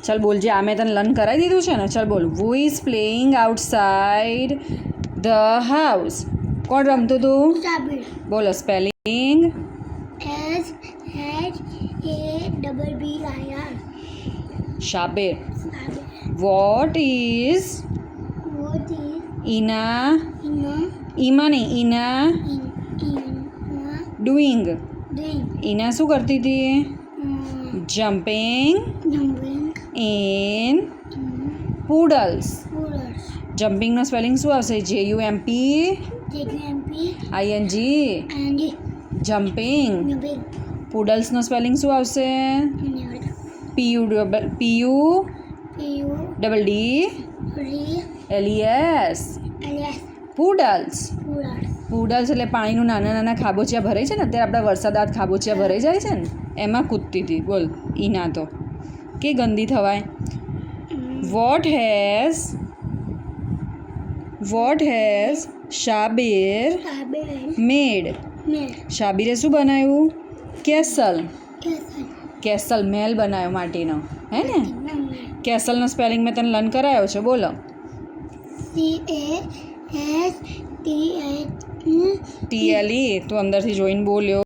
ચાલ બોલજે, આ મેં તને લર્ન કરાવી દીધું છે ને. ચાલ બોલ. Who is playing outside the house. કોણ રમતું હતું? શાબીર. બોલો spelling. SHABBIR. Shabbir. What is What is Ina Ina ઈમા નહીં ઈના ડુઈંગ. doing? ઈના શું કરતી હતી? Jumping Jumping in in puddles. poodles. જમ્પિંગનો સ્પેલિંગ શું આવશે? JUMP JUMP ING. and jumping. jumping. પુડલ્સનો સ્પેલિંગ શું આવશે? PUDDLES. Alias પુડલ્સ. poodles. પુડલ્સ એટલે પાણીનું નાના નાના ખાબોચિયા ભરાય છે ને, અત્યારે આપણા વરસાદાત ખાબોચિયા ભરાઈ જાય છે ને, એમાં કૂદતી હતી. બોલ ઈના તો કે ગંદી થવાય. What has Shabbir Shabbir made. made શાબીરે શું બનાવ્યું? કેસલ. castle. કેસલ મહેલ બનાવ્યો માટીનો, હે ને? Number કેસલનો સ્પેલિંગ મેં તને લર્ન કરાયો છે. બોલો. CASTL. TLE તું અંદરથી જોઈને બોલ્યો.